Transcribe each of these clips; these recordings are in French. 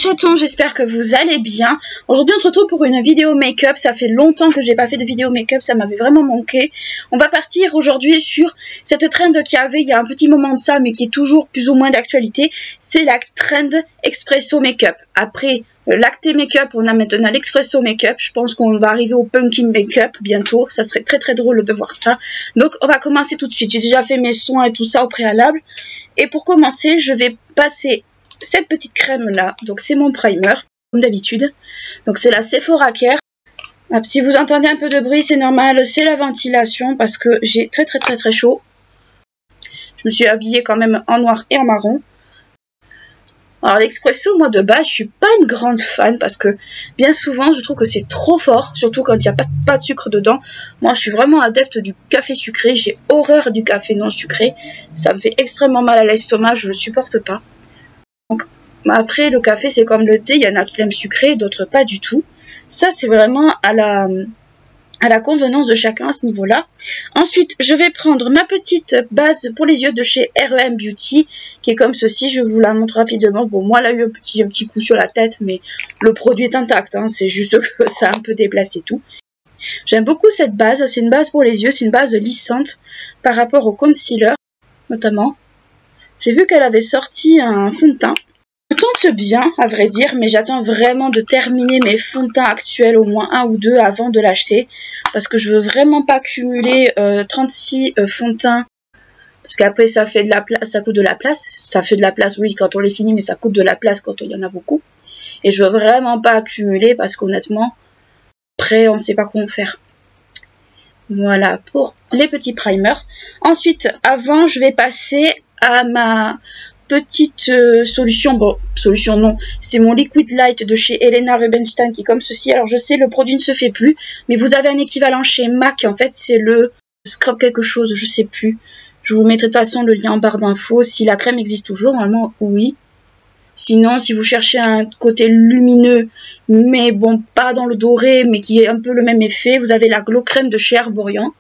chatons, j'espère que vous allez bien. Aujourd'hui on se retrouve pour une vidéo make-up. Ça fait longtemps que j'ai pas fait de vidéo make-up, ça m'avait vraiment manqué. On va partir aujourd'hui sur cette trend qu'il y avait il y a un petit moment de ça, mais qui est toujours plus ou moins d'actualité. C'est la trend Expresso make-up. Après le Latte make-up, on a maintenant l'Expresso make-up. Je pense qu'on va arriver au Pumpkin make-up bientôt. Ça serait très très drôle de voir ça. Donc on va commencer tout de suite. J'ai déjà fait mes soins et tout ça au préalable. Et pour commencer, je vais passer cette petite crème là, donc c'est mon primer, comme d'habitude. Donc c'est la Sephora Care. Si vous entendez un peu de bruit, c'est normal, c'est la ventilation parce que j'ai très chaud. Je me suis habillée quand même en noir et en marron. Alors l'Expresso, moi de base, je suis pas une grande fan parce que bien souvent, je trouve que c'est trop fort, surtout quand il n'y a pas de sucre dedans. Moi, je suis vraiment adepte du café sucré, j'ai horreur du café non sucré. Ça me fait extrêmement mal à l'estomac, je le supporte pas. Donc, après, le café, c'est comme le thé, il y en a qui l'aiment sucré, d'autres pas du tout. Ça, c'est vraiment à la convenance de chacun à ce niveau-là. Ensuite, je vais prendre ma petite base pour les yeux de chez R.E.M. Beauty, qui est comme ceci. Je vous la montre rapidement. Bon, moi, elle a eu un petit coup sur la tête, mais le produit est intact, hein. C'est juste que ça a un peu déplacé tout. J'aime beaucoup cette base. C'est une base pour les yeux, c'est une base lissante par rapport au concealer, notamment. J'ai vu qu'elle avait sorti un fond de teint. Je tente bien, à vrai dire, mais j'attends vraiment de terminer mes fonds de teint actuels, au moins un ou deux, avant de l'acheter. Parce que je veux vraiment pas cumuler 36 fonds de teint. Parce qu'après, ça fait de la place, ça coûte de la place. Ça fait de la place, oui, quand on les finit, mais ça coûte de la place quand il y en a beaucoup. Et je veux vraiment pas accumuler parce qu'honnêtement, après, on sait pas comment faire. Voilà, pour les petits primers. Ensuite, avant, je vais passer à ma petite solution. Bon, solution non, c'est mon Liquid Light de chez Helena Rubinstein qui est comme ceci. Alors je sais, le produit ne se fait plus, mais vous avez un équivalent chez MAC. En fait, c'est le Scrub quelque chose, je sais plus. Je vous mettrai de toute façon le lien en barre d'infos. Si la crème existe toujours, normalement oui. Sinon, si vous cherchez un côté lumineux, mais bon, pas dans le doré, mais qui est un peu le même effet, vous avez la Glow Crème de chez Herborian.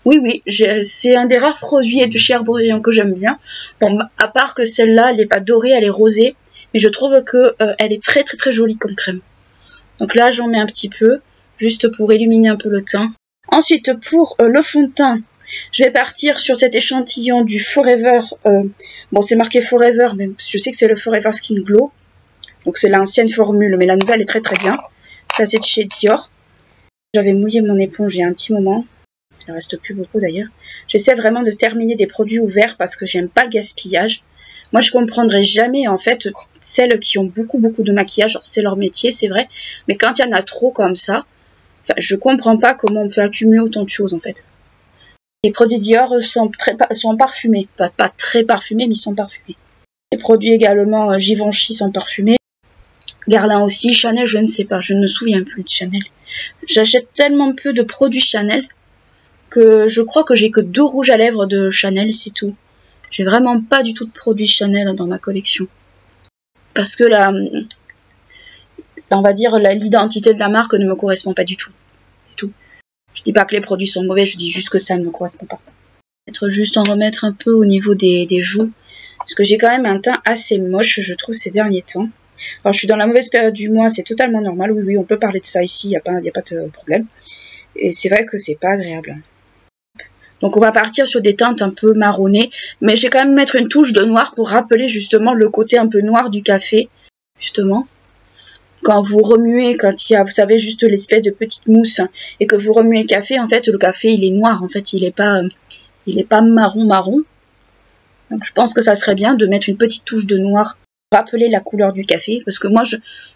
Oui, c'est un des rares produits de chez Herborian que j'aime bien. Bon, à part que celle-là, elle n'est pas dorée, elle est rosée. Mais je trouve que elle est très jolie comme crème. Donc là, j'en mets un petit peu, juste pour illuminer un peu le teint. Ensuite, pour le fond de teint, je vais partir sur cet échantillon du Forever. Bon, c'est marqué Forever, mais je sais que c'est le Forever Skin Glow. Donc c'est l'ancienne formule, mais la nouvelle est très bien. Ça, c'est de chez Dior. J'avais mouillé mon éponge il y a un petit moment. Il ne reste plus beaucoup d'ailleurs. J'essaie vraiment de terminer des produits ouverts parce que j'aime pas le gaspillage. Moi, je comprendrai jamais, en fait, celles qui ont beaucoup de maquillage. C'est leur métier, c'est vrai. Mais quand il y en a trop comme ça, enfin, je comprends pas comment on peut accumuler autant de choses, en fait. Les produits Dior sont parfumés. Pas très parfumés, mais ils sont parfumés. Les produits également Givenchy sont parfumés. Guerlain aussi. Chanel, je ne sais pas. Je ne me souviens plus de Chanel. J'achète tellement peu de produits Chanel que je crois que j'ai que 2 rouges à lèvres de Chanel, c'est tout. J'ai vraiment pas du tout de produits Chanel dans ma collection. Parce que on va dire, l'identité de la marque ne me correspond pas du tout. C'est tout. Je dis pas que les produits sont mauvais, je dis juste que ça ne me correspond pas. Peut-être juste en remettre un peu au niveau des joues. Parce que j'ai quand même un teint assez moche, je trouve, ces derniers temps. Alors, je suis dans la mauvaise période du mois, c'est totalement normal. Oui, on peut parler de ça ici, il n'y a pas de problème. Et c'est vrai que c'est pas agréable. Donc on va partir sur des teintes un peu marronnées, mais je vais quand même mettre une touche de noir pour rappeler justement le côté un peu noir du café, justement. Quand vous remuez, quand il y a, vous savez, juste l'espèce de petite mousse, et que vous remuez le café, en fait, le café, il est noir, en fait, il est pas marron. Donc je pense que ça serait bien de mettre une petite touche de noir pour rappeler la couleur du café, parce que moi,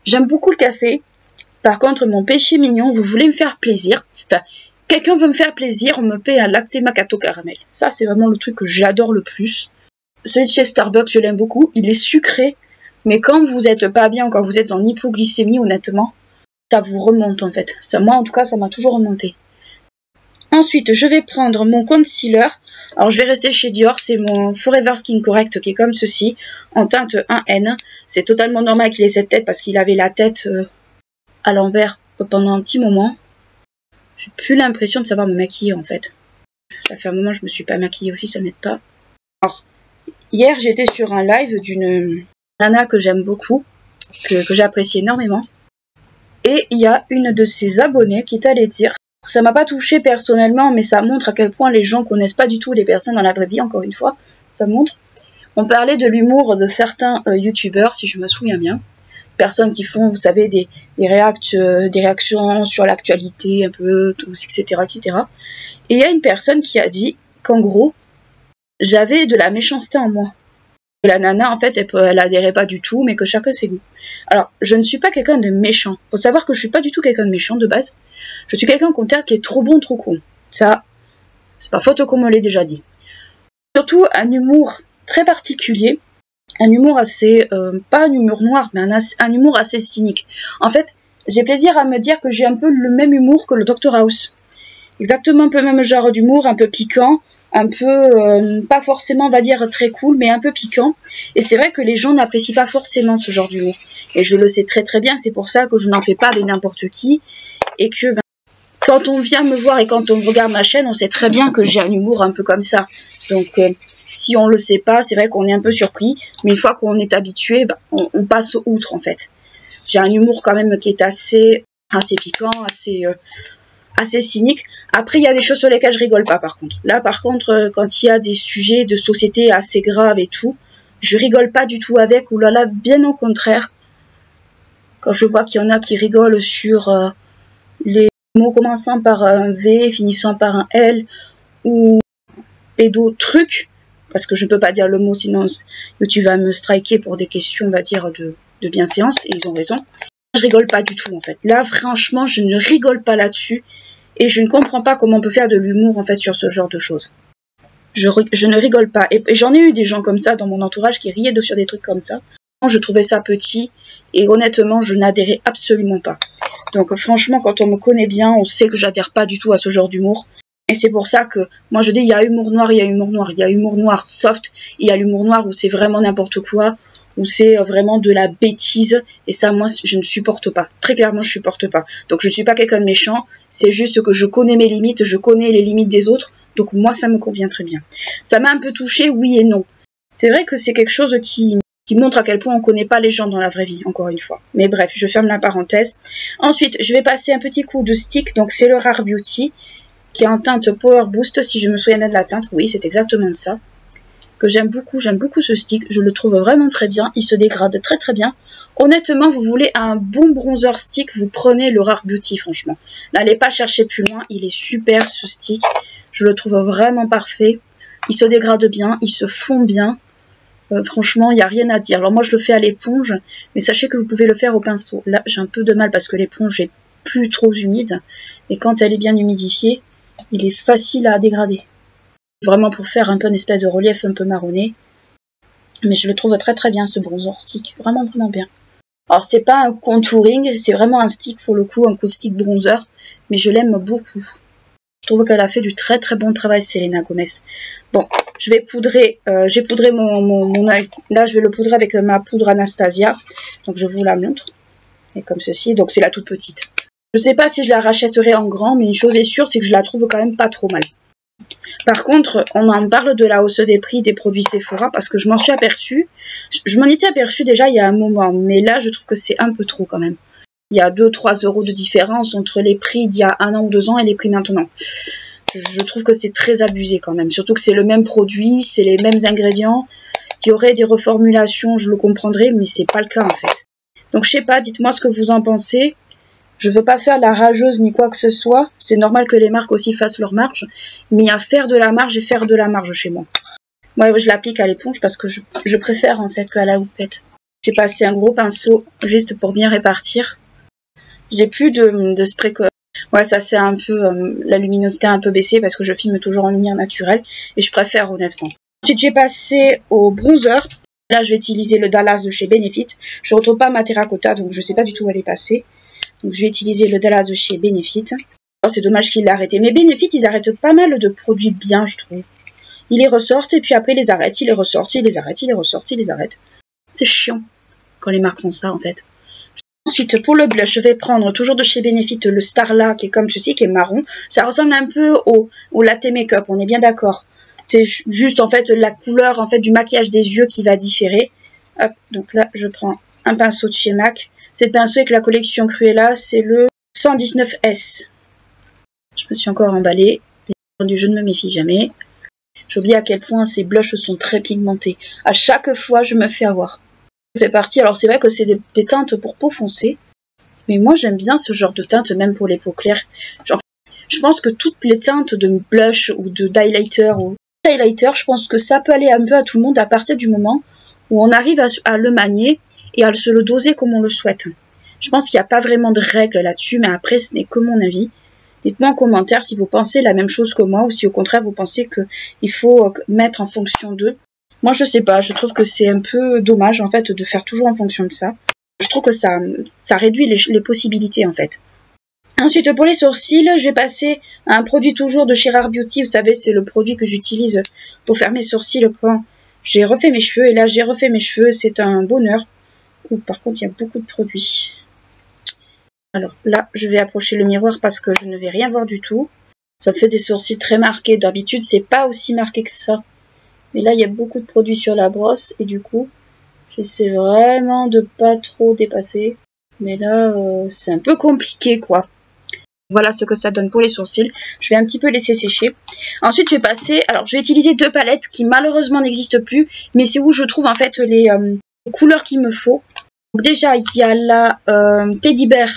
j'aime beaucoup le café. Par contre, mon péché mignon, vous voulez me faire plaisir, enfin, quelqu'un veut me faire plaisir, on me paie un latte macchiato caramel. Ça, c'est vraiment le truc que j'adore le plus. Celui de chez Starbucks, je l'aime beaucoup. Il est sucré, mais quand vous n'êtes pas bien ou quand vous êtes en hypoglycémie, honnêtement, ça vous remonte en fait. Ça, moi, en tout cas, ça m'a toujours remonté. Ensuite, je vais prendre mon concealer. Alors, je vais rester chez Dior. C'est mon Forever Skin Correct qui est comme ceci, en teinte 1N. C'est totalement normal qu'il ait cette tête parce qu'il avait la tête à l'envers pendant un petit moment. J'ai plus l'impression de savoir me maquiller en fait. Ça fait un moment que je me suis pas maquillée aussi, ça n'aide pas. Alors, hier j'étais sur un live d'une nana que j'aime beaucoup. que j'apprécie énormément. Et il y a une de ses abonnées qui est allée dire, ça m'a pas touché personnellement, mais ça montre à quel point les gens connaissent pas du tout les personnes dans la vraie vie, encore une fois, ça montre. On parlait de l'humour de certains youtubeurs, si je me souviens bien. Personnes qui font, vous savez, des réactions sur l'actualité, un peu, tout, etc., etc. Et il y a une personne qui a dit qu'en gros, j'avais de la méchanceté en moi. Que la nana, en fait, elle adhérait pas du tout, mais que chacun ses goûts. Alors, je ne suis pas quelqu'un de méchant. Faut savoir que je suis pas du tout quelqu'un de méchant, de base. Je suis quelqu'un, au contraire, qui est trop bon, trop con. Ça, c'est pas faute comme on l'a déjà dit. Surtout, un humour très particulier. Un humour assez, pas un humour noir, mais un humour assez cynique. En fait, j'ai plaisir à me dire que j'ai un peu le même humour que le Dr House. Exactement un peu le même genre d'humour, un peu piquant, un peu, pas forcément, on va dire, très cool, mais un peu piquant. Et c'est vrai que les gens n'apprécient pas forcément ce genre d'humour. Et je le sais très très bien, c'est pour ça que je n'en fais pas avec n'importe qui. Et que, quand on vient me voir et quand on regarde ma chaîne, on sait très bien que j'ai un humour un peu comme ça. Donc, si on le sait pas, c'est vrai qu'on est un peu surpris. Mais une fois qu'on est habitué, on passe outre, en fait. J'ai un humour quand même qui est assez piquant, assez cynique. Après, il y a des choses sur lesquelles je rigole pas, par contre. Là, par contre, quand il y a des sujets de société assez graves et tout, je rigole pas du tout avec, ou là, bien au contraire. Quand je vois qu'il y en a qui rigolent sur les mots commençant par un V, finissant par un L, ou pédo truc, parce que je ne peux pas dire le mot, sinon YouTube va me striker pour des questions, on va dire, de bienséance, et ils ont raison. Je rigole pas du tout, en fait. Là, franchement, je ne rigole pas là-dessus, et je ne comprends pas comment on peut faire de l'humour, en fait, sur ce genre de choses. Je ne rigole pas, et j'en ai eu des gens comme ça dans mon entourage qui riaient sur des trucs comme ça. Je trouvais ça petit, et honnêtement, je n'adhérais absolument pas. Donc franchement, quand on me connaît bien, on sait que j'adhère pas du tout à ce genre d'humour. Et c'est pour ça que, moi je dis, il y a humour noir, il y a humour noir. Il y a humour noir soft, il y a l'humour noir où c'est vraiment n'importe quoi, où c'est vraiment de la bêtise. Et ça, moi, je ne supporte pas. Très clairement, je supporte pas. Donc je ne suis pas quelqu'un de méchant, c'est juste que je connais mes limites, je connais les limites des autres. Donc moi, ça me convient très bien. Ça m'a un peu touchée, oui et non. C'est vrai que c'est quelque chose qui montre à quel point on ne connaît pas les gens dans la vraie vie, encore une fois. Mais bref, je ferme la parenthèse. Ensuite, je vais passer un petit coup de stick, donc c'est le Rare Beauty, qui est en teinte Power Boost, si je me souviens bien de la teinte, oui, c'est exactement ça, que j'aime beaucoup ce stick, je le trouve vraiment très bien, il se dégrade très très bien. Honnêtement, vous voulez un bon bronzer stick, vous prenez le Rare Beauty, franchement. N'allez pas chercher plus loin, il est super ce stick, je le trouve vraiment parfait, il se dégrade bien, il se fond bien. Franchement, il n'y a rien à dire. Alors moi, je le fais à l'éponge, mais sachez que vous pouvez le faire au pinceau. Là, j'ai un peu de mal parce que l'éponge est plus trop humide. Et quand elle est bien humidifiée, il est facile à dégrader. Vraiment pour faire un peu une espèce de relief un peu marronné. Mais je le trouve très très bien, ce bronzer stick. Vraiment, vraiment bien. Alors, c'est pas un contouring, c'est vraiment un stick, pour le coup, un stick bronzer. Mais je l'aime beaucoup. Je trouve qu'elle a fait du très très bon travail, Selena Gomez. Bon, je vais poudrer, j'ai poudré mon œil. Là, je vais le poudrer avec ma poudre Anastasia. Donc, je vous la montre. Et comme ceci, donc c'est la toute petite. Je sais pas si je la rachèterai en grand, mais une chose est sûre, c'est que je la trouve quand même pas trop mal. Par contre, on en parle de la hausse des prix des produits Sephora, parce que je m'en suis aperçue. Je m'en étais aperçue déjà il y a un moment, mais là, je trouve que c'est un peu trop quand même. Il y a 2-3 € de différence entre les prix d'il y a 1 an ou 2 ans et les prix maintenant. Je trouve que c'est très abusé quand même. Surtout que c'est le même produit, c'est les mêmes ingrédients. Il y aurait des reformulations, je le comprendrais, mais c'est pas le cas en fait. Donc je sais pas, dites-moi ce que vous en pensez. Je veux pas faire la rageuse ni quoi que ce soit. C'est normal que les marques aussi fassent leur marge. Mais il y a faire de la marge et faire de la marge chez moi. Moi, je l'applique à l'éponge parce que je préfère en fait qu'à la houppette. J'ai passé un gros pinceau juste pour bien répartir. J'ai plus de spray que... Ouais, ça c'est un peu... la luminosité a un peu baissé parce que je filme toujours en lumière naturelle. Et je préfère honnêtement. Ensuite, j'ai passé au bronzer. Là, je vais utiliser le Dallas de chez Benefit. Je ne retrouve pas ma terracotta, donc je ne sais pas du tout où elle est passée. Donc, je vais utiliser le Dallas de chez Benefit. Alors, c'est dommage qu'il l'ait arrêté. Mais Benefit, ils arrêtent pas mal de produits bien, je trouve. Ils les ressortent et puis après, ils les arrêtent. Ils les ressortent, ils les arrêtent, ils les ressortent, ils les arrêtent. C'est chiant quand les marques font ça, en fait. Ensuite, pour le blush, je vais prendre toujours de chez Benefit le Starla, qui est comme ceci, qui est marron. Ça ressemble un peu au Latte Makeup, on est bien d'accord. C'est juste, en fait, la couleur en fait, du maquillage des yeux qui va différer. Hop, donc là, je prends un pinceau de chez MAC. C'est le pinceau avec la collection Cruella, c'est le 119S. Je me suis encore emballée. Je ne me méfie jamais. J'oublie à quel point ces blushs sont très pigmentés. À chaque fois, je me fais avoir. Ça fait partie, alors c'est vrai que c'est des teintes pour peau foncée. Mais moi, j'aime bien ce genre de teinte, même pour les peaux claires. Genre, je pense que toutes les teintes de blush ou de highlighter, je pense que ça peut aller un peu à tout le monde à partir du moment où on arrive à le manier et à se le doser comme on le souhaite. Je pense qu'il n'y a pas vraiment de règles là-dessus, mais après, ce n'est que mon avis. Dites-moi en commentaire si vous pensez la même chose que moi ou si au contraire vous pensez qu'il faut mettre en fonction d'eux. Moi, je sais pas, je trouve que c'est un peu dommage en fait de faire toujours en fonction de ça. Je trouve que ça réduit les possibilités en fait. Ensuite, pour les sourcils, je vais passer à un produit toujours de chez Rare Beauty. Vous savez, c'est le produit que j'utilise pour faire mes sourcils quand j'ai refait mes cheveux. Et là, j'ai refait mes cheveux, c'est un bonheur. Ouh, par contre, il y a beaucoup de produits. Alors là, je vais approcher le miroir parce que je ne vais rien voir du tout. Ça fait des sourcils très marqués. D'habitude, c'est pas aussi marqué que ça. Mais là, il y a beaucoup de produits sur la brosse et du coup, j'essaie vraiment de pas trop dépasser. Mais là, c'est un peu compliqué, quoi. Voilà ce que ça donne pour les sourcils. Je vais un petit peu laisser sécher. Ensuite, je vais passer... Alors, je vais utiliser deux palettes qui malheureusement n'existent plus. Mais c'est où je trouve en fait les couleurs qu'il me faut. Donc déjà, il y a la Teddy Bear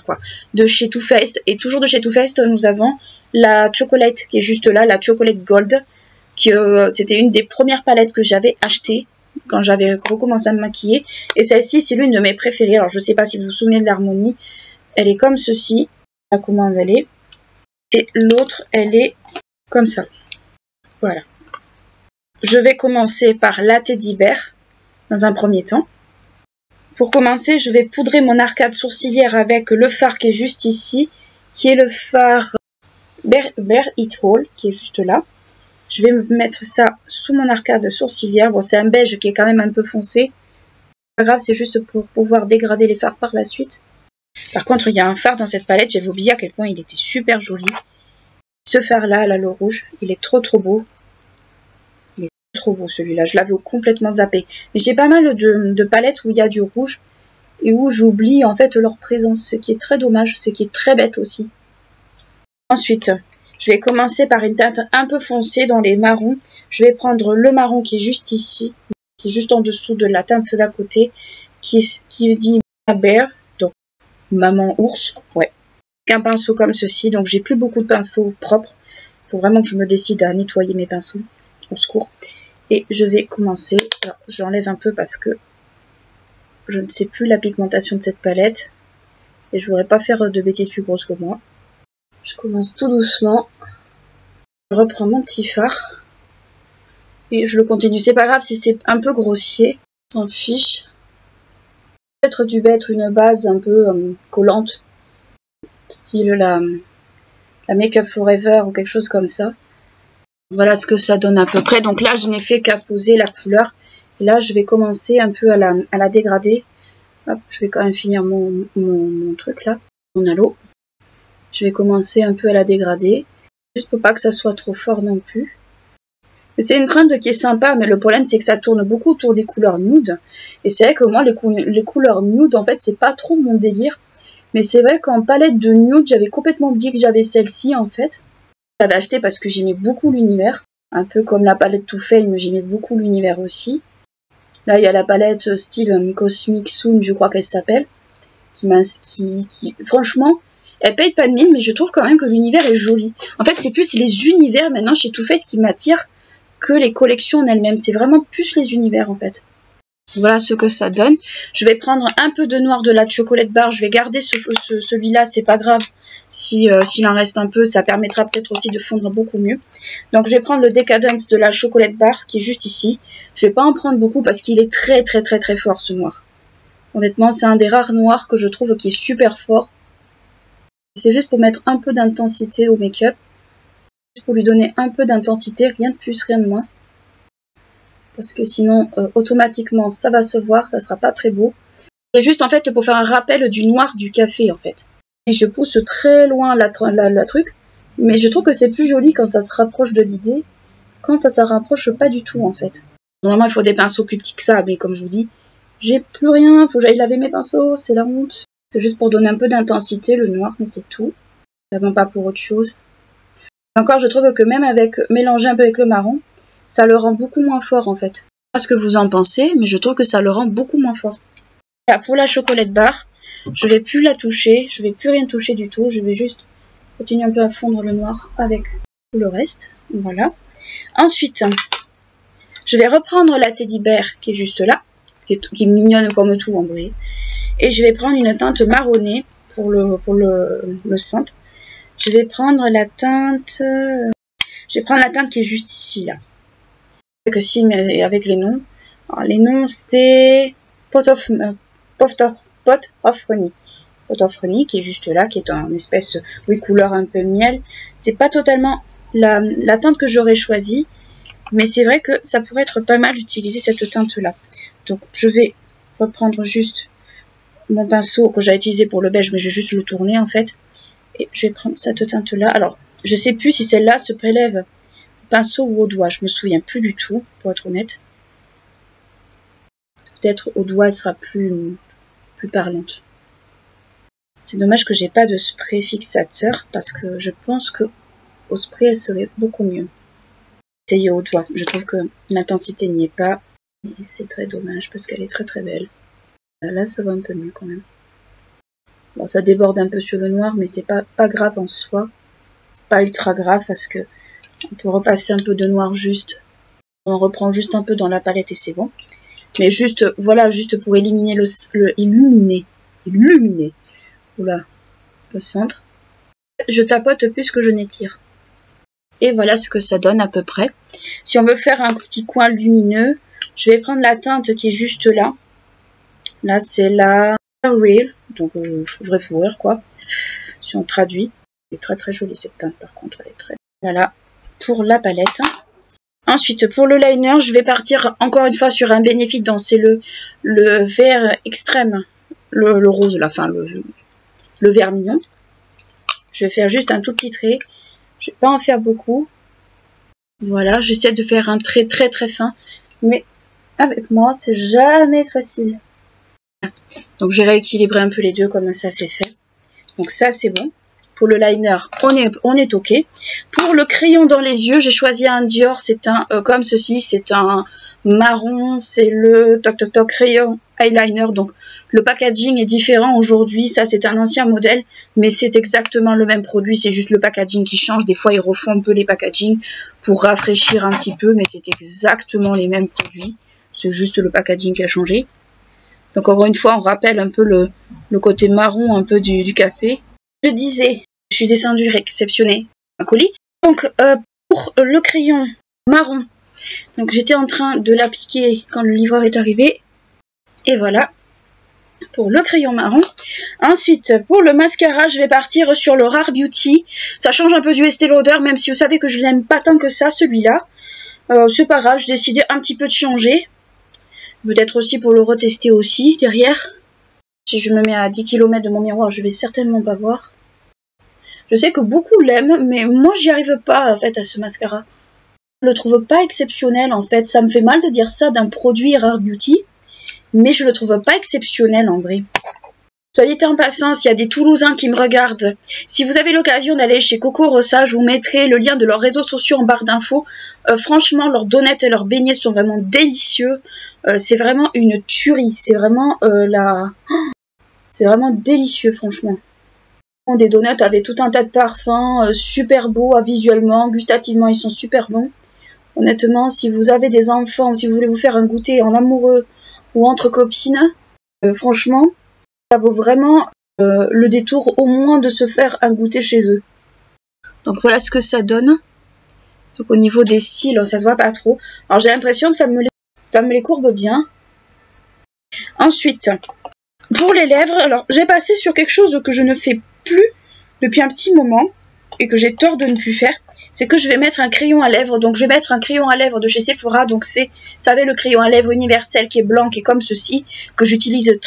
quoi, de chez Too Faced. Et toujours de chez Too Faced, nous avons la Chocolate qui est juste là, la Chocolate Gold. C'était une des premières palettes que j'avais achetées quand j'avais recommencé à me maquiller. Et celle-ci, c'est l'une de mes préférées. Alors, je ne sais pas si vous vous souvenez de l'harmonie. Elle est comme ceci. La commande, elle est. Et l'autre, elle est comme ça. Voilà. Je vais commencer par la Teddy Bear dans un premier temps. Pour commencer, je vais poudrer mon arcade sourcilière avec le fard qui est juste ici, qui est le fard Bare It All, qui est juste là. Je vais mettre ça sous mon arcade sourcilière. Bon, c'est un beige qui est quand même un peu foncé. Pas grave, c'est juste pour pouvoir dégrader les fards par la suite. Par contre, il y a un fard dans cette palette. J'avais oublié à quel point il était super joli. Ce fard-là, là, le rouge, il est trop beau. Il est trop beau celui-là. Je l'avais complètement zappé. Mais j'ai pas mal de palettes où il y a du rouge et où j'oublie en fait leur présence. Ce qui est très dommage, ce qui est très bête aussi. Ensuite, je vais commencer par une teinte un peu foncée dans les marrons. Je vais prendre le marron qui est juste ici, qui est juste en dessous de la teinte d'à côté, qui dit Bear, donc maman ours, ouais. Avec un pinceau comme ceci, donc j'ai plus beaucoup de pinceaux propres. Il faut vraiment que je me décide à nettoyer mes pinceaux, au secours. Et je vais commencer, alors j'enlève un peu parce que je ne sais plus la pigmentation de cette palette. Et je ne voudrais pas faire de bêtises plus grosses que moi. Je commence tout doucement. Je reprends mon petit fard. Et je le continue. C'est pas grave si c'est un peu grossier. On s'en fiche. Peut-être dû mettre une base un peu collante. Style la Make Up Forever ou quelque chose comme ça. Voilà ce que ça donne à peu près. Donc là, je n'ai fait qu'à poser la couleur. Et là, je vais commencer un peu à la dégrader. Hop, je vais quand même finir mon truc là. Mon halo. Je vais commencer un peu à la dégrader. Juste pour pas que ça soit trop fort non plus. C'est une teinte qui est sympa, mais le problème c'est que ça tourne beaucoup autour des couleurs nude. Et c'est vrai que moi, les couleurs nude, en fait, c'est pas trop mon délire. Mais c'est vrai qu'en palette de nude, j'avais complètement oublié que j'avais celle-ci, en fait. Je l'avais achetée parce que j'aimais beaucoup l'univers. Un peu comme la palette Too Faced, mais j'aimais beaucoup l'univers aussi. Là, il y a la palette style Cosmic Soon, je crois qu'elle s'appelle. Qui franchement, elle paye pas de mine, mais je trouve quand même que l'univers est joli. En fait, c'est plus les univers maintenant chez Too Faced qui m'attirent que les collections en elles-mêmes. C'est vraiment plus les univers, en fait. Voilà ce que ça donne. Je vais prendre un peu de noir de la Chocolate Bar. Je vais garder celui-là, c'est pas grave. S'il en reste un peu, ça permettra peut-être aussi de fondre beaucoup mieux. Donc je vais prendre le Decadence de la Chocolate Bar qui est juste ici. Je vais pas en prendre beaucoup parce qu'il est très fort ce noir. Honnêtement, c'est un des rares noirs que je trouve qui est super fort. C'est juste pour mettre un peu d'intensité au make-up. Juste pour lui donner un peu d'intensité, rien de plus, rien de moins. Parce que sinon, automatiquement, ça va se voir, ça sera pas très beau. C'est juste en fait pour faire un rappel du noir du café en fait. Et je pousse très loin la truc, mais je trouve que c'est plus joli quand ça se rapproche de l'idée. Quand ça se rapproche pas du tout en fait. Normalement, il faut des pinceaux plus petits que ça, mais comme je vous dis, J'ai plus rien, faut que j'aille laver mes pinceaux, c'est la honte. C'est juste pour donner un peu d'intensité, le noir, mais c'est tout. Vraiment pas pour autre chose. Encore, je trouve que même avec mélanger un peu avec le marron, ça le rend beaucoup moins fort en fait. Je sais pas ce que vous en pensez, mais je trouve que ça le rend beaucoup moins fort. Là, pour la chocolate bar, je vais plus la toucher, je vais plus rien toucher du tout, je vais juste continuer un peu à fondre le noir avec tout le reste. Voilà. Ensuite, je vais reprendre la Teddy Bear qui est juste là, qui est mignonne comme tout en vrai. Et je vais prendre une teinte marronnée pour le centre. Je vais prendre la teinte... qui est juste ici, là. Avec les noms. Alors, les noms, c'est Pot of Honey. Pot of Honey, qui est juste là, qui est en espèce, oui, couleur un peu miel. C'est pas totalement la teinte que j'aurais choisie, mais c'est vrai que ça pourrait être pas mal d'utiliser cette teinte-là. Donc, je vais reprendre juste mon pinceau que j'ai utilisé pour le beige, mais je vais juste le tourner, en fait. Et je vais prendre cette teinte-là. Alors, je sais plus si celle-là se prélève au pinceau ou au doigt. Je me souviens plus du tout, pour être honnête. Peut-être au doigt, elle sera plus parlante. C'est dommage que j'ai pas de spray fixateur, parce que je pense que au spray, elle serait beaucoup mieux. Essayez au doigt. Je trouve que l'intensité n'y est pas. Et c'est très dommage, parce qu'elle est très très belle. Là, ça va un peu mieux quand même. Bon, ça déborde un peu sur le noir, mais c'est pas grave en soi. C'est pas ultra grave parce que on peut repasser un peu de noir juste. On reprend juste un peu dans la palette et c'est bon. Mais juste, voilà, juste pour éliminer illuminer. Oula, le centre. Je tapote plus que je n'étire. Et voilà ce que ça donne à peu près. Si on veut faire un petit coin lumineux, je vais prendre la teinte qui est juste là. Là, c'est la Real, donc vraie fourrure, quoi. Si on traduit. Elle est très très jolie cette teinte, par contre. Elle est très... Voilà, pour la palette. Ensuite, pour le liner, je vais partir encore une fois sur un bénéfice. C'est le vert extrême. Le rose, là, enfin, le vermillon. Je vais faire juste un tout petit trait. Je vais pas en faire beaucoup. Voilà, j'essaie de faire un trait très très fin. Mais avec moi, c'est jamais facile. Donc j'ai rééquilibré un peu les deux, comme ça c'est fait. Donc ça c'est bon. Pour le liner, on est ok. Pour le crayon dans les yeux, j'ai choisi un Dior. C'est un comme ceci, c'est un marron. C'est le Toc Toc Toc crayon eyeliner. Donc le packaging est différent aujourd'hui. Ça c'est un ancien modèle, mais c'est exactement le même produit. C'est juste le packaging qui change. Des fois ils refont un peu les packaging pour rafraîchir un petit peu, mais c'est exactement les mêmes produits. C'est juste le packaging qui a changé. Donc encore une fois, on rappelle un peu le côté marron un peu du café. Je disais, je suis descendue réceptionner un colis. Donc pour le crayon marron, donc j'étais en train de l'appliquer quand le livreur est arrivé. Et voilà, pour le crayon marron. Ensuite, pour le mascara, je vais partir sur le Rare Beauty. Ça change un peu du Estée Lauder, même si vous savez que je n'aime pas tant que ça, celui-là. C'est pas grave, j'ai décidé un petit peu de changer. Peut-être aussi pour le retester aussi, derrière. Si je me mets à 10 km de mon miroir, je vais certainement pas voir. Je sais que beaucoup l'aiment, mais moi j'y arrive pas en fait à ce mascara. Je le trouve pas exceptionnel en fait. Ça me fait mal de dire ça d'un produit Rare Beauty, mais je le trouve pas exceptionnel en vrai. Soyez en passant, s'il y a des Toulousains qui me regardent, si vous avez l'occasion d'aller chez Coco Rossa, je vous mettrai le lien de leurs réseaux sociaux en barre d'infos. Franchement, leurs donuts et leurs beignets sont vraiment délicieux. C'est vraiment une tuerie. C'est vraiment c'est vraiment délicieux, franchement. Des donuts avec tout un tas de parfums, super beaux visuellement, gustativement, ils sont super bons. Honnêtement, si vous avez des enfants ou si vous voulez vous faire un goûter en amoureux ou entre copines, franchement, ça vaut vraiment le détour au moins de se faire un goûter chez eux. Donc voilà ce que ça donne. Donc au niveau des cils, ça se voit pas trop. Alors j'ai l'impression que ça me les courbe bien. Ensuite, pour les lèvres, alors j'ai passé sur quelque chose que je ne fais plus depuis un petit moment et que j'ai tort de ne plus faire. C'est que je vais mettre un crayon à lèvres. Donc je vais mettre un crayon à lèvres de chez Sephora. Donc c'est, vous savez, le crayon à lèvres universel qui est blanc, qui est comme ceci, que j'utilisais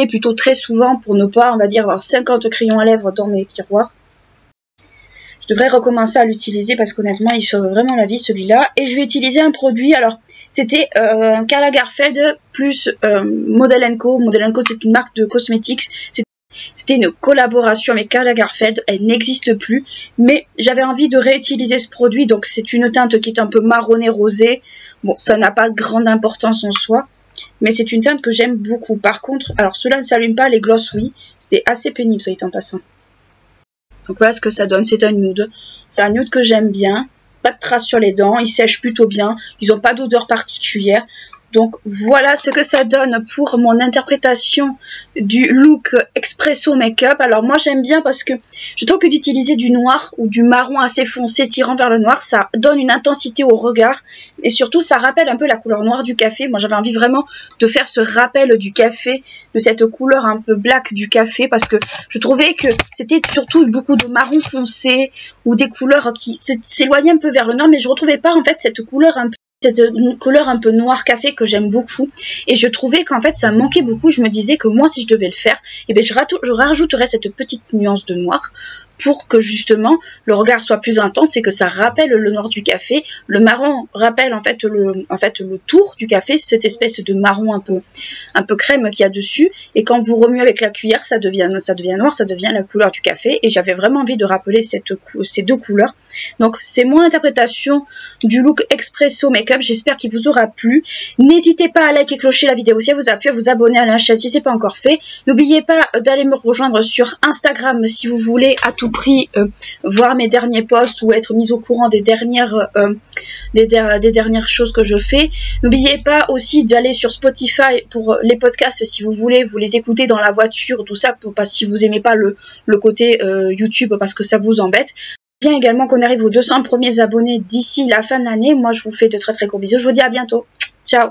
plutôt très souvent pour ne pas, on va dire, avoir 50 crayons à lèvres dans mes tiroirs. Je devrais recommencer à l'utiliser parce qu'honnêtement, il sauve vraiment la vie celui-là. Et je vais utiliser un produit, alors C'était Karl Lagerfeld plus Model & Co. Model & Co, c'est une marque de cosmétiques. C'était une collaboration avec Karl Lagerfeld, elle n'existe plus, mais j'avais envie de réutiliser ce produit, donc c'est une teinte qui est un peu marronné rosé. Bon, ça n'a pas grande importance en soi, mais c'est une teinte que j'aime beaucoup. Par contre, alors cela ne s'allume pas, les gloss oui, c'était assez pénible, soit dit en passant. Donc voilà ce que ça donne, c'est un nude. C'est un nude que j'aime bien, pas de traces sur les dents, ils sèchent plutôt bien, ils n'ont pas d'odeur particulière. Donc voilà ce que ça donne pour mon interprétation du look Expresso Make-up. Alors moi j'aime bien parce que je trouve que d'utiliser du noir ou du marron assez foncé tirant vers le noir, ça donne une intensité au regard. Et surtout ça rappelle un peu la couleur noire du café. Moi j'avais envie vraiment de faire ce rappel du café, de cette couleur un peu black du café. Parce que je trouvais que c'était surtout beaucoup de marron foncé ou des couleurs qui s'éloignaient un peu vers le noir. Mais je retrouvais pas en fait cette couleur un peu noir café que j'aime beaucoup, et je trouvais qu'en fait ça manquait beaucoup. Je me disais que moi si je devais le faire, eh bien, je rajouterais cette petite nuance de noir pour que justement le regard soit plus intense et que ça rappelle le noir du café. Le marron rappelle en fait le tour du café, cette espèce de marron un peu crème qu'il y a dessus, et quand vous remuez avec la cuillère ça devient noir, ça devient la couleur du café, et j'avais vraiment envie de rappeler ces deux couleurs. Donc c'est mon interprétation du look Expresso Make-up, j'espère qu'il vous aura plu. N'hésitez pas à liker et clocher la vidéo si elle vous a plu, à vous abonner à la chaîne si ce n'est pas encore fait. N'oubliez pas d'aller me rejoindre sur Instagram si vous voulez à tout prix voir mes derniers posts ou être mis au courant des dernières choses que je fais. N'oubliez pas aussi d'aller sur Spotify pour les podcasts si vous voulez, vous les écoutez dans la voiture, tout ça, si vous aimez pas le côté YouTube parce que ça vous embête. Bien également qu'on arrive aux 200 premiers abonnés d'ici la fin de l'année. Moi je vous fais de très très gros bisous, je vous dis à bientôt, ciao.